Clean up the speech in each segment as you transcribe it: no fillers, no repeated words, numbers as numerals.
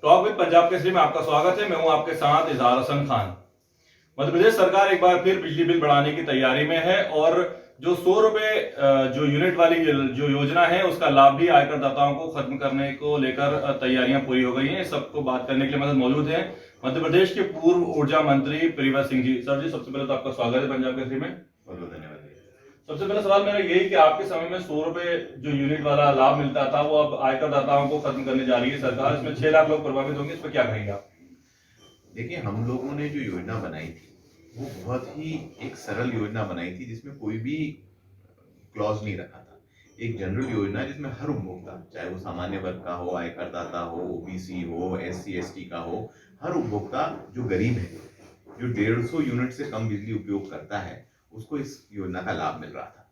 Talk with Punjab Kesari में आपका स्वागत है। मैं हूं आपके साथ इजहार हसन खान। मध्य प्रदेश सरकार एक बार फिर बिजली बिल बढ़ाने की तैयारी में है और जो 100 रुपए जो यूनिट वाली जो योजना है उसका लाभ भी आयकर दाताओं को खत्म करने को लेकर तैयारियां पूरी हो गई हैं। सबको बात करने के लिए मदद मौजूद है मध्य प्रदेश के पूर्व ऊर्जा मंत्री प्रियव्रत सिंह जी। सर जी, सबसे पहले तो आपका स्वागत है पंजाब केसरी में। बहुत बहुत धन्यवाद। सबसे पहला सवाल मेरा यही कि आपके समय में 100 रुपए जो यूनिट वाला लाभ मिलता था वो अब आयकर दाताओं को खत्म करने जा रही है सरकार। इसमें 6 लाख लोग प्रभावित होंगे, इस पर क्या कहेंगे आप? देखिए, हम लोगों ने जो योजना बनाई थी वो बहुत ही एक सरल योजना बनाई थी जिसमें कोई भी क्लॉज नहीं रखा था। एक जनरल योजना जिसमें हर उपभोक्ता, चाहे वो सामान्य वर्ग का हो, आयकरदाता हो, ओबीसी हो, एससी एसटी का हो, हर उपभोक्ता जो गरीब है, जो 150 यूनिट से कम बिजली उपयोग करता है, उसको इस योजना का लाभ मिल रहा था।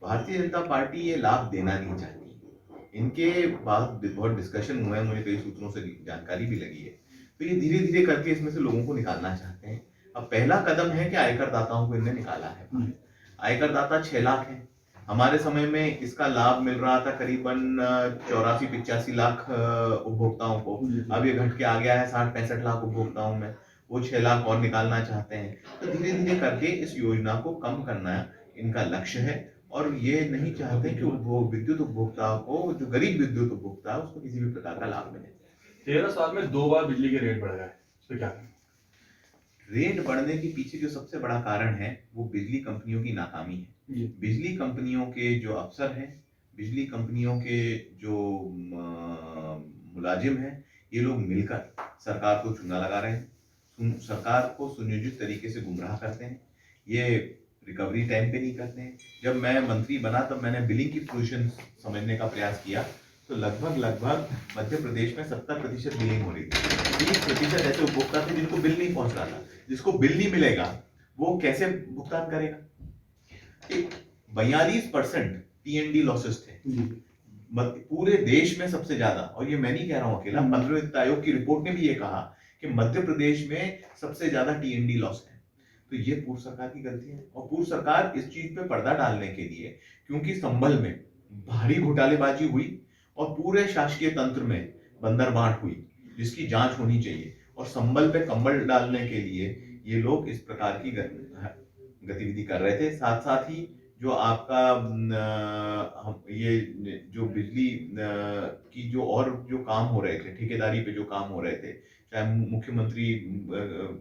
भारतीय जनता पार्टी ये लाभ देना नहीं चाहती। इनके बाद बहुत डिस्कशन हुआ है, मुझे कई सूत्रों से जानकारी भी लगी है। तो ये धीरे धीरे करके इसमें से लोगों को निकालना चाहते हैं। अब पहला कदम है कि आयकर दाताओं को इनने निकाला है। आयकर दाता 6 लाख है। हमारे समय में इसका लाभ मिल रहा था करीबन 84-85 लाख उपभोक्ताओं को। अब ये घट के आ गया है 60-65 लाख उपभोक्ताओं में। वो 6 लाख और निकालना चाहते हैं। तो धीरे धीरे करके इस योजना को कम करना इनका लक्ष्य है और ये नहीं चाहते कि विद्युत उपभोक्ता को, जो गरीब विद्युत उपभोक्ता है, उसको किसी भी प्रकार का लाभ मिले। 13 साल में 2 बार बिजली के रेट बढ़ गए, इस पे क्या कहें? रेट बढ़ने के पीछे जो सबसे बड़ा कारण है वो बिजली कंपनियों की नाकामी है। बिजली कंपनियों के जो अफसर हैं, बिजली कंपनियों के जो मुलाजिम हैं, ये लोग मिलकर सरकार को चूना लगा रहे हैं, सरकार को सुनियोजित तरीके से गुमराह करते हैं। ये रिकवरी टाइम पे नहीं करते हैं। जब मैं मंत्री बना तब मैंने बिलिंग की पोजीशन समझने का प्रयास किया तो लगभग मध्य प्रदेश में 70% बिलिंग हो रही थी। 30% ऐसे उपभोक्ता थे जिनको बिल नहीं पहुंच रहा था। जिसको बिल नहीं मिलेगा वो कैसे भुगतान करेगा? 42% टीएनडी लॉसेस थे पूरे देश में, सबसे ज्यादा। और ये मैं नहीं कह रहा हूं अकेला, मंत्रिमंडल वित्त आयोग की रिपोर्ट ने भी ये कहा कि मध्य प्रदेश में सबसे ज्यादा टीएनडी लॉस है। तो ये पूर्व सरकार की गलती है और पूर्व सरकार इस चीज पे पर्दा डालने के लिए, क्योंकि संभल में भारी घोटालेबाजी हुई और पूरे शासकीय तंत्र में बंदरबांट हुई जिसकी जांच होनी चाहिए, और संभल पे कंबल डालने के लिए ये लोग इस प्रकार की गतिविधि कर रहे थे। साथ साथ ही जो आपका ये जो बिजली की जो और जो काम हो रहे थे, ठेकेदारी पे जो काम हो रहे थे, चाहे मुख्यमंत्री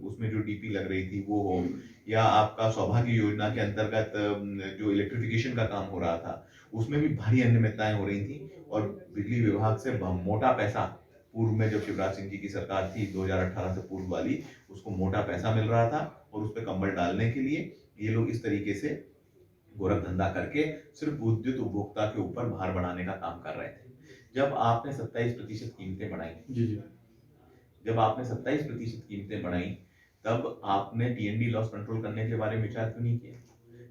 उसमें जो डीपी लग रही थी वो हो, या आपका सौभाग्य योजना के अंतर्गत जो इलेक्ट्रिफिकेशन का काम हो रहा था, उसमें भी भारी अनियमितताएं हो रही थी। और बिजली विभाग से मोटा पैसा, पूर्व में जब शिवराज सिंह जी की सरकार थी 2018 से पूर्व वाली, उसको मोटा पैसा मिल रहा था और उस पर कंबल डालने के लिए ये लोग इस तरीके से गोरख धंधा करके सिर्फ विद्युत उपभोक्ता के ऊपर भार बढ़ाने का काम कर रहे थे। जब आपने 27% कीमतें बढ़ाई, जब आपने 27% कीमतें बढ़ाई, तब आपने टीएनडी लॉस कंट्रोल करने के बारे में विचार क्यों नहीं किया?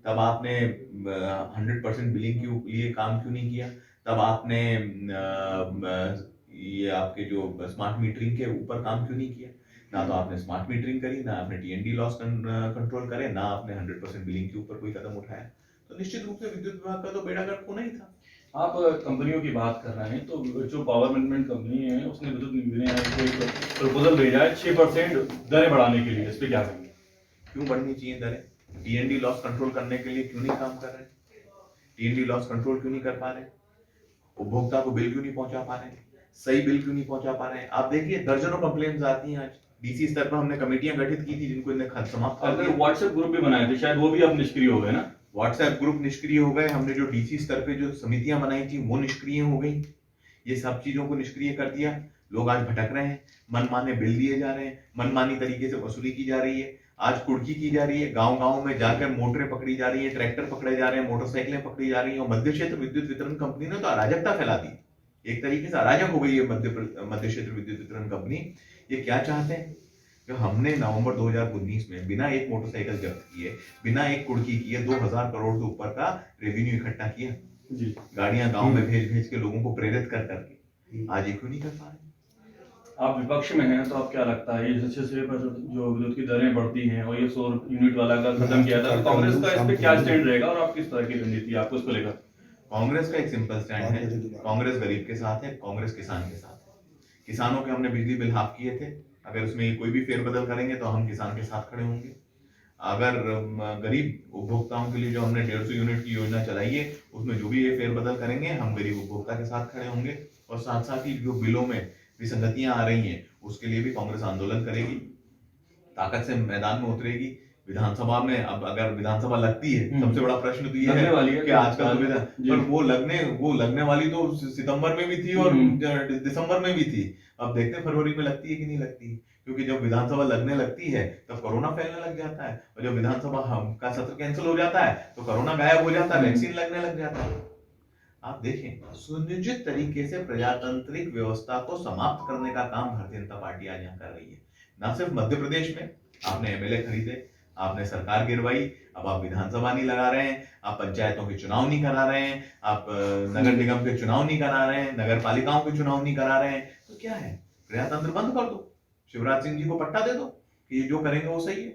तब आपने 100% बिलिंग के लिए काम क्यों नहीं किया? तब आपने ये आपके जो स्मार्ट मीटरिंग के ऊपर काम क्यों नहीं किया? ना तो आपने स्मार्ट मीटरिंग करी, ना आपने टीएनडी लॉस कंट्रोल करे, ना आपने 100% बिलिंग के ऊपर कोई कदम उठाया। तो निश्चित रूप से विद्युत विभाग का तो बेड़ा गर्क होना ही था। आप कंपनियों की बात कर रहे हैं, तो जो पावर मैनेजमेंट कंपनी है उसने विद्युत निगम को एक प्रपोजल भेजा है 6% दरें बढ़ाने के लिए, इस पे क्या कहेंगे? क्यों बढ़नी चाहिए दरें? टीएनडी लॉस कंट्रोल करने के लिए क्यों नहीं काम कर रहे? टीएनडी लॉस कंट्रोल क्यों नहीं कर पा रहे? उपभोक्ता को बिल क्यों नहीं पहुंचा पा रहे? सही बिल क्यों नहीं पहुंचा पा रहे? आप देखिए, दर्जनों कंप्लेंट्स आती हैं। आज डीसी स्तर पर हमने कमेटियां गठित की थी जिनको इन्हें समाप्त कर दिया। व्हाट्सएप ग्रुप भी बनाए थे, शायद वो भी अब निष्क्रिय हो गए ना? व्हाट्सएप ग्रुप निष्क्रिय हो गए। हमने जो डीसी स्तर पे जो समितियां बनाई थी वो निष्क्रिय हो गई। ये सब चीजों को निष्क्रिय कर दिया। लोग आज भटक रहे हैं, मनमाने बिल दिए जा रहे हैं, मनमानी तरीके से वसूली की जा रही है। आज कुर्की की जा रही है, गांव गांव में जाकर मोटरें पकड़ी जा रही है, ट्रैक्टर पकड़े जा रहे हैं, मोटरसाइकिलें पकड़ी जा रही है। और मध्य क्षेत्र विद्युत वितरण कंपनी ने तो अराजकता फैला दी। एक तरीके से अराजक हो गई है मध्य क्षेत्र विद्युत वितरण कंपनी। ये क्या चाहते हैं कि हमने नवंबर 2019 में बिना एक मोटरसाइकिल जब्त किए, बिना एक कुर्की किए 2000 करोड़ से ऊपर का रेवेन्यू इकट्ठा किया जी। गाड़ियां गांव में भेज भेज के लोगों को प्रेरित कर करके। आज ये क्यों नहीं कर पा रहे? आप विपक्ष में हैं तो आप क्या लगता है, ये 6 पर जो विद्युत की दरें बढ़ती हैं और ये 100 यूनिट वाला का खत्म किया था, तो कांग्रेस का इस पे क्या स्टैंड रहेगा और आप किस तरह की रणनीति आपको इसको लेकर? कांग्रेस का एक सिंपल स्टैंड है, कांग्रेस गरीब के साथ है, कांग्रेस किसान के साथ है। किसानों के हमने बिजली बिल हाफ किए थे, अगर उसमें कोई भी फेरबदल करेंगे तो हम किसान के साथ खड़े होंगे। अगर गरीब उपभोक्ताओं के लिए जो हमने 150 यूनिट की योजना चलाई है, उसमें जो भी ये फेरबदल करेंगे हम गरीब उपभोक्ता के साथ खड़े होंगे। और साथ साथ ही जो बिलों में विसंगतियां आ रही हैं उसके लिए भी कांग्रेस आंदोलन करेगी, ताकत से मैदान में उतरेगी। विधानसभा में अब अगर विधानसभा लगती है, सबसे बड़ा प्रश्न तो ये है कि आजकल तो पर वो लगने वाली तो सितंबर में भी थी और दिसंबर में भी थी। अब देखते हैं फरवरी में लगती है कि नहीं लगती है, क्योंकि जब विधानसभा लगने लगती है तब कोरोना फैलने लग जाता है, और जब विधानसभा का सत्र कैंसिल हो जाता है तो कोरोना गायब हो जाता है, वैक्सीन लगने लग जाता है। आप देखें, सुनियोजित तरीके से प्रजातांत्रिक व्यवस्था को समाप्त करने का काम भारतीय जनता पार्टी आज यहाँ कर रही है। न सिर्फ मध्य प्रदेश में आपने एमएलए खरीदे, आपने सरकार गिरवाई, अब आप विधानसभा नहीं लगा रहे हैं, आप पंचायतों के चुनाव नहीं करा रहे हैं, आप नगर निगम के चुनाव नहीं करा रहे हैं, नगर पालिकाओं के चुनाव नहीं करा रहे हैं, तो क्या है, प्रजातंत्र बंद कर दो, शिवराज सिंह जी को पट्टा दे दो कि ये जो करेंगे वो सही है।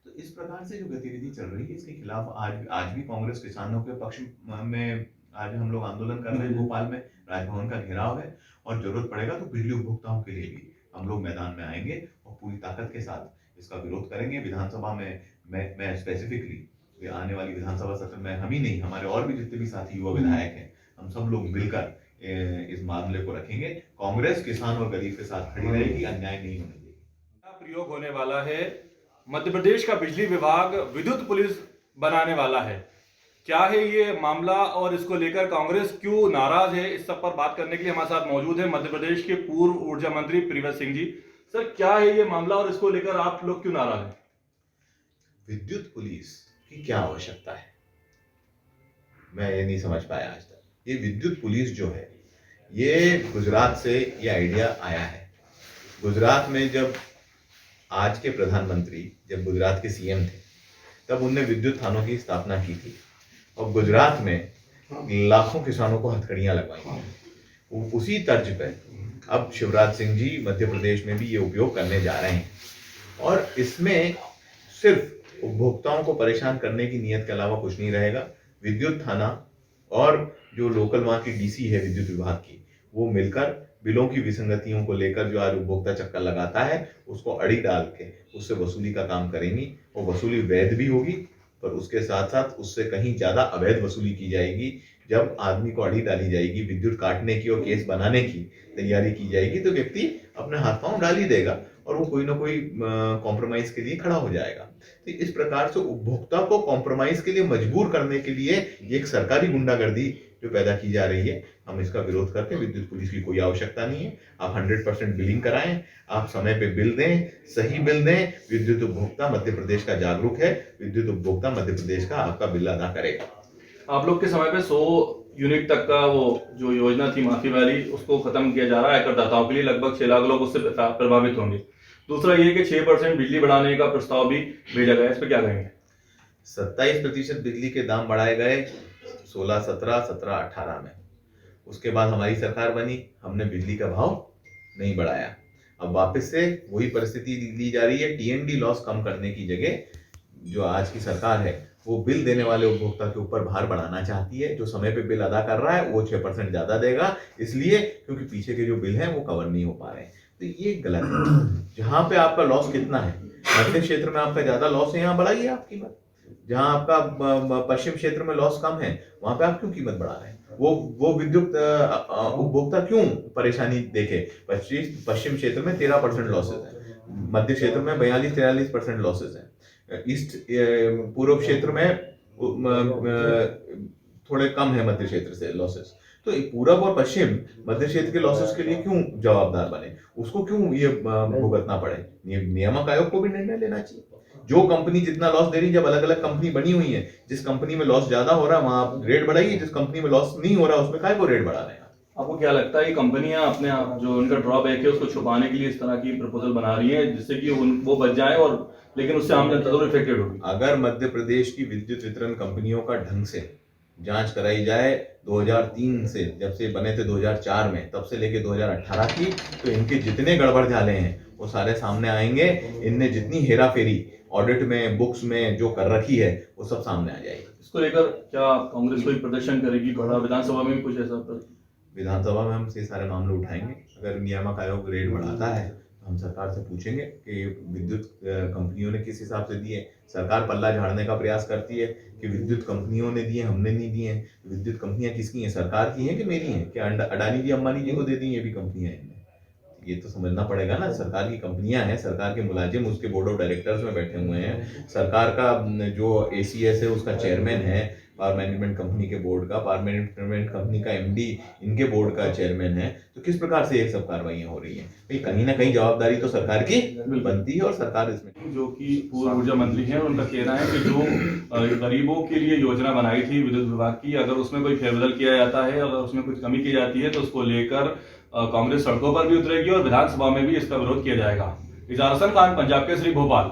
तो इस प्रकार से जो गतिविधि चल रही है इसके खिलाफ आज भी कांग्रेस किसानों के पक्ष में आज हम लोग आंदोलन कर रहे हैं। भोपाल में राजभवन का घेराव है, और जरूरत पड़ेगा तो बिजली उपभोक्ताओं के लिए भी हम लोग मैदान में आएंगे और पूरी ताकत के साथ इसका विरोध करेंगे। विधानसभा में मैं स्पेसिफिकली आने वाली विधानसभा सत्र में हम ही नहीं, हमारे और भी जितने भी साथी युवा विधायक हैं, हम सब लोग मिलकर इस मामले को रखेंगे। कांग्रेस किसान और गरीब के साथ खड़ी रहेगी, अन्याय नहीं होने देगी। प्रयोग होने वाला है, मध्य प्रदेश का बिजली विभाग विद्युत पुलिस बनाने वाला है। क्या है ये मामला और इसको लेकर कांग्रेस क्यों नाराज है, इस सब पर बात करने के लिए हमारे साथ मौजूद है मध्य प्रदेश के पूर्व ऊर्जा मंत्री प्रियव्रत सिंह जी। सर, क्या है ये मामला और इसको लेकर आप लोग क्यों नाराज हैं? विद्युत पुलिस की क्या आवश्यकता है, मैं ये नहीं समझ पाया आज तक। ये विद्युत पुलिस जो है, ये गुजरात से ये आइडिया आया है। गुजरात में जब आज के प्रधानमंत्री जब गुजरात के सीएम थे, तब उनने विद्युत थानों की स्थापना की थी, और गुजरात में लाखों किसानों को हथकड़ियां लगवाई थी। उसी तर्ज पे अब शिवराज सिंह जी मध्य प्रदेश में भी ये उपयोग करने जा रहे हैं, और इसमें सिर्फ उपभोक्ताओं को परेशान करने की नीयत के अलावा कुछ नहीं रहेगा। विद्युत थाना और जो लोकल वहाँ की डीसी है विद्युत विभाग की, वो मिलकर बिलों की विसंगतियों को लेकर जो आज उपभोक्ता चक्कर लगाता है उसको अड़ी डाल के उससे वसूली का काम करेंगी। वो वसूली वैध भी होगी, पर उसके साथ साथ उससे कहीं ज्यादा अवैध वसूली की जाएगी। जब आदमी को अड़ी डाली जाएगी, विद्युत काटने की और केस बनाने की तैयारी की जाएगी, तो व्यक्ति अपने हाथ पांव डाल ही देगा और वो कोई ना कोई कॉम्प्रोमाइज के लिए खड़ा हो जाएगा। तो इस प्रकार से उपभोक्ता को कॉम्प्रोमाइज के लिए मजबूर करने के लिए एक सरकारी गुंडागर्दी जो पैदा की जा रही है, हम इसका विरोध करके विद्युत पुलिस की कोई आवश्यकता नहीं है। आप 100% बिलिंग कराएं, आप समय पे बिल दें, सही बिल दें। विद्युत उपभोक्ता मध्य प्रदेश का जागरूक है, विद्युत उपभोक्ता मध्य प्रदेश का आपका बिल अदा करेगा। आप लोग के समय पे 100 यूनिट तक का वो जो योजना थी माफी वाली, उसको खत्म किया जा रहा है करदाताओं के लिए। लगभग 6 लाख लोग उससे प्रभावित होंगे। दूसरा ये कि 6% बिजली बढ़ाने का प्रस्ताव भी भेजा गया, इस पर क्या कहेंगे? 27% बिजली के दाम बढ़ाए गए 16, 17, 17, 18 में। उसके बाद हमारी सरकार बनी, हमने बिजली का भाव नहीं बढ़ाया। अब वापस से वही परिस्थिति ली जा रही है। टीएनडी लॉस कम करने की जगह जो आज की सरकार है वो बिल देने वाले उपभोक्ता के ऊपर भार बढ़ाना चाहती है। जो समय पे बिल अदा कर रहा है वो 6% ज्यादा देगा, इसलिए क्योंकि पीछे के जो बिल हैं वो कवर नहीं हो पा रहे हैं। तो ये गलत है। जहां पे आपका लॉस कितना है, मध्य क्षेत्र में आपका ज्यादा लॉस है, यहाँ बढ़ाइए आप कीमत। जहां आपका पश्चिम क्षेत्र में लॉस कम है, वहां पे आप क्यों कीमत बढ़ा रहे हैं? वो विद्युत उपभोक्ता क्यों परेशानी देखे? पश्चिम क्षेत्र में 13% लॉसेज है, मध्य क्षेत्र में 42-43% लॉसेज है, ईस्ट पूर्व क्षेत्र में थोड़े कम है मध्य क्षेत्र से लॉसेस। तो पूरब और पश्चिम मध्य क्षेत्र के लॉसेस के लिए क्यों जवाबदार बने? उसको क्यों ये भुगतना पड़े? नियामक आयोग को भी निर्णय लेना चाहिए। जो कंपनी जितना लॉस दे रही है, जब अलग अलग कंपनी बनी हुई है, जिस कंपनी में लॉस ज्यादा हो रहा है वहां आप रेट बढ़ाइए, जिस कंपनी में लॉस नहीं हो रहा उसमें काहे को रेट बढ़ा रहे हैं? आपको क्या लगता है कि कंपनियां अपने जो उनका ड्रॉबैक है उसको छुपाने के लिए इस तरह की प्रपोजल बना रही हैं जिससे कि वो बच जाए, और लेकिन उससे आम जनता जरूर इफेक्टेड होगी? अगर मध्य प्रदेश की विद्युत वितरण कंपनियों का ढंग से जांच कराई जाए 2003 से, जब से बने थे 2004 में, तब से लेके 2018 की, तो इनके जितने गड़बड़ झाले हैं वो सारे सामने आएंगे। इनने जितनी हेरा फेरी ऑडिट में, बुक्स में जो कर रखी है वो सब सामने आ जाएगी। इसको लेकर क्या कांग्रेस कोई प्रदर्शन करेगी? बड़ा विधानसभा में भी कुछ ऐसा? विधानसभा में हम ये सारे मामले उठाएंगे। अगर नियामक आयोग रेट बढ़ाता है तो हम सरकार से पूछेंगे कि विद्युत कंपनियों ने किस हिसाब से दिए। सरकार पल्ला झाड़ने का प्रयास करती है कि विद्युत कंपनियों ने दिए, हमने नहीं दिए हैं। विद्युत कंपनियां किसकी हैं, सरकार की हैं कि मेरी हैं? क्या अडानी जी अंबानी जी को दे दी ये भी कंपनियां इनने? ये तो समझना पड़ेगा ना, सरकार की कंपनियां हैं, सरकार के मुलाजिम उसके बोर्ड ऑफ डायरेक्टर्स में बैठे हुए हैं, सरकार का जो ACS है उसका चेयरमैन है, पावर मैनेजमेंट कंपनी के बोर्ड का, पावर मैनेजमेंट कंपनी का MD इनके बोर्ड का चेयरमैन है। तो किस प्रकार से ये सब कार्रवाइयां हो रही हैं? भाई कहीं ना कहीं जवाबदारी तो सरकार की बनती है और सरकार इसमें। जो कि पूर्व ऊर्जा मंत्री हैं, उनका कहना है कि जो गरीबों के लिए योजना बनाई थी विद्युत विभाग की, अगर उसमें कोई फेरबदल किया जाता है, अगर उसमें कुछ कमी की जाती है तो उसको लेकर कांग्रेस सड़कों पर भी उतरेगी और विधानसभा में भी इसका विरोध किया जाएगा। इजाज़ हसन खान, पंजाब केसरी, भोपाल।